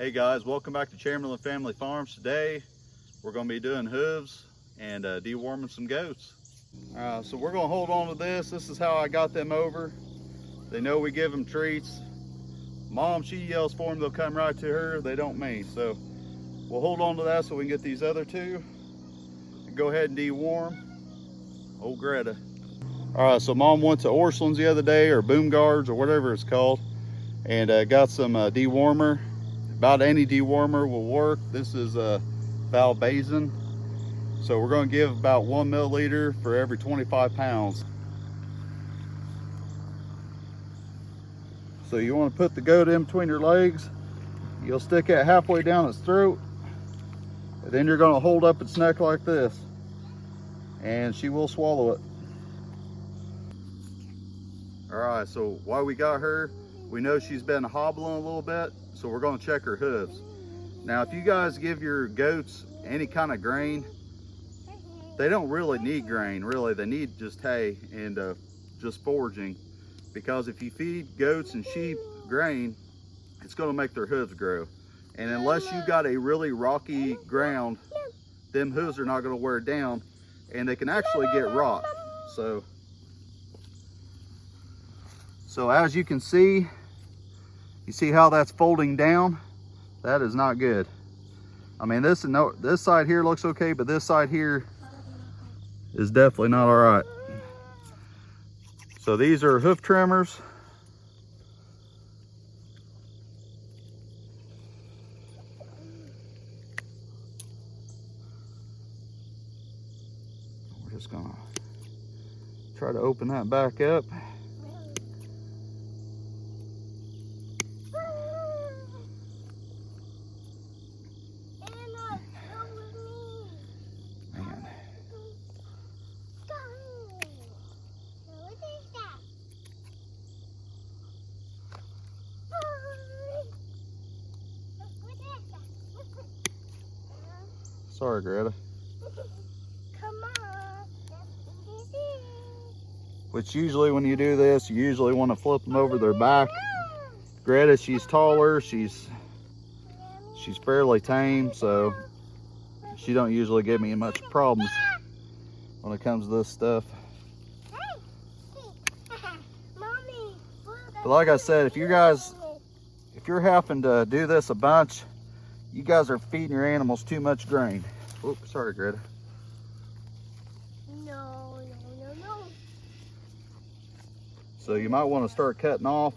Hey guys, welcome back to Chamberlain Family Farms. Today we're going to be doing hooves and deworming some goats. So we're going to hold on to this. This is how I got them over. They know we give them treats. Mom, she yells for them, they'll come right to her. They don't me. So we'll hold on to that so we can get these other two and go ahead and deworm old Greta. All right, so Mom went to Orscheln's the other day, or Boom Guards or whatever it's called, and got some dewormer. About any dewormer will work. This is Valbazen. So we're going to give about 1 milliliter for every 25 pounds. So you want to put the goat in between your legs. You'll stick it halfway down its throat. And then you're going to hold up its neck like this. And she will swallow it. All right, so while we got her, we know she's been hobbling a little bit. So we're going to check her hooves. Now, if you guys give your goats any kind of grain, they don't really need grain, really. They need just hay and just foraging. Because if you feed goats and sheep grain, it's going to make their hooves grow. And unless you got a really rocky ground, them hooves are not going to wear down, and they can actually get rot. So as you can see, you see how that's folding down? That is not good. I mean, this side here looks okay, but this side here is definitely not all right. So these are hoof trimmers. We're just gonna try to open that back up. Sorry, Greta. Come on. Which usually when you do this, you usually want to flip them over their back. Greta, she's taller, she's fairly tame, so she don't usually give me much problems when it comes to this stuff. But like I said, if you're having to do this a bunch, you guys are feeding your animals too much grain. Oops, sorry, Greta. No. So you might want to start cutting off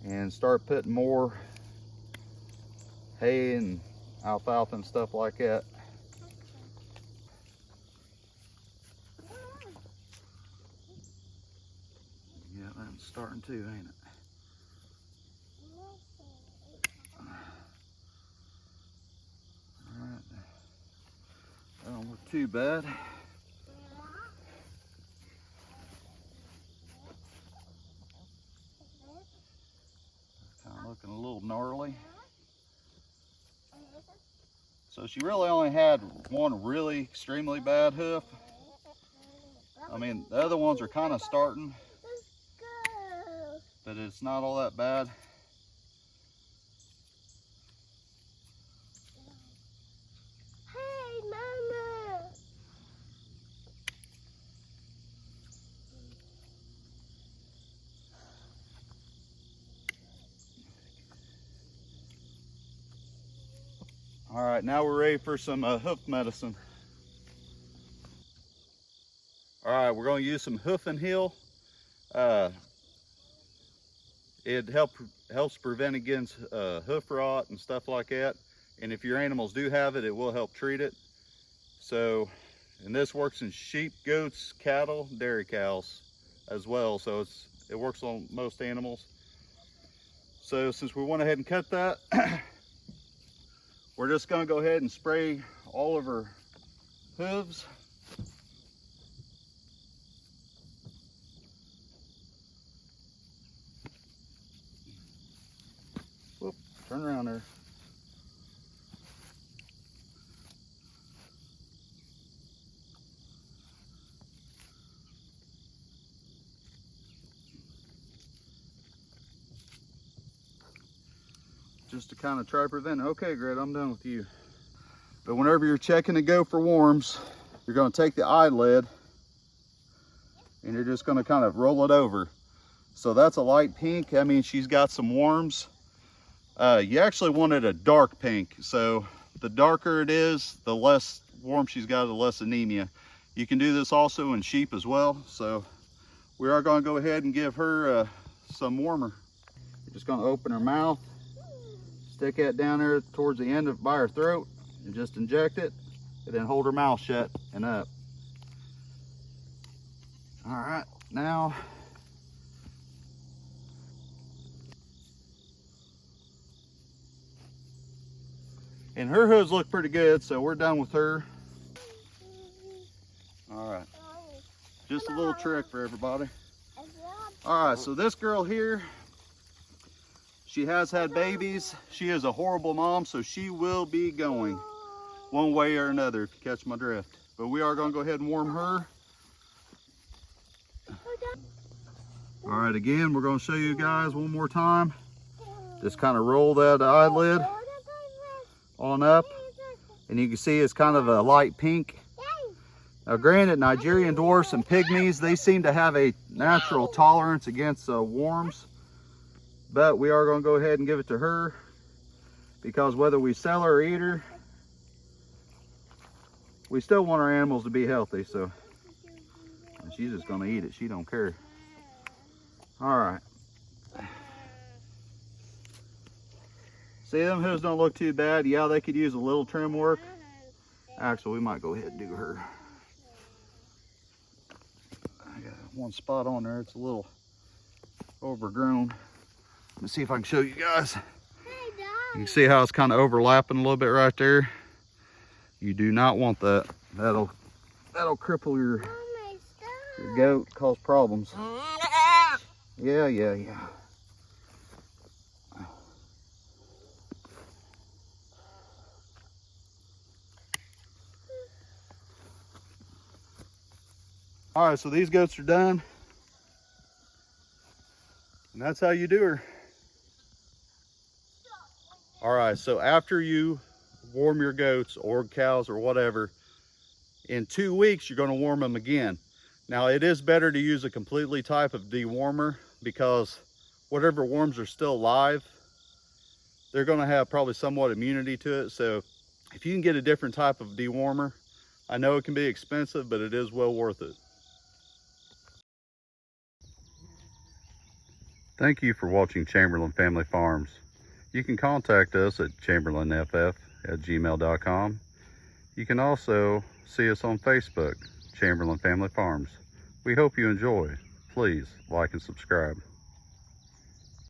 and start putting more hay and alfalfa and stuff like that. Yeah, that's starting to, ain't it? Alright, that don't look too bad. Kind of looking a little gnarly. So she really only had one really extremely bad hoof. I mean, the other ones are kind of starting, but it's not all that bad. Hey, Mama. All right, now we're ready for some hoof medicine. All right, we're going to use some Hoof and Hill. It helps prevent against hoof rot and stuff like that. And if your animals do have it, it will help treat it. So, and this works in sheep, goats, cattle, dairy cows as well. So it works on most animals. So since we went ahead and cut that, we're just going to go ahead and spray all of her hooves. Whoop, turn around there. just to kind of try to prevent it. Okay, Greta, I'm done with you. But whenever you're checking to go for worms, you're going to take the eyelid and you're just going to kind of roll it over. So that's a light pink. I mean, she's got some worms. You actually wanted a dark pink. So the darker it is, the less worm she's got, the less anemia. You can do this also in sheep as well. So we are going to go ahead and give her some warmer. You're just going to open her mouth, stick that down there towards the end by her throat, and just inject it, and then hold her mouth shut and up. All right, now and her hooves look pretty good, so we're done with her. All right, just a little trick for everybody. All right, so this girl here, she has had babies. She is a horrible mom, so she will be going one way or another, if you catch my drift. But we are going to go ahead and warm her. All right, again, we're going to show you guys one more time. Just kind of roll that eyelid on up, and you can see it's kind of a light pink. Now granted, Nigerian dwarfs and pygmies, they seem to have a natural tolerance against worms, but we are going to go ahead and give it to her, because whether we sell her or eat her, we still want our animals to be healthy. So she's just going to eat it. She don't care. All right. See, them hooves don't look too bad. Yeah, they could use a little trim work. Actually, we might go ahead and do her. I got one spot on there. It's a little overgrown. Let me see if I can show you guys. You can see how it's kind of overlapping a little bit right there. You do not want that. That'll cripple your goat, cause problems. Yeah. All right, so these goats are done. And that's how you do her. All right, so after you warm your goats or cows or whatever, in 2 weeks, you're gonna warm them again. Now, it is better to use a completely type of dewormer, because whatever worms are still alive, they're gonna have probably somewhat immunity to it. So if you can get a different type of dewormer, I know it can be expensive, but it is well worth it. Thank you for watching Chamberlain Family Farms. You can contact us at chamberlainff@gmail.com. You can also see us on Facebook, Chamberlain Family Farms. We hope you enjoy. Please like and subscribe.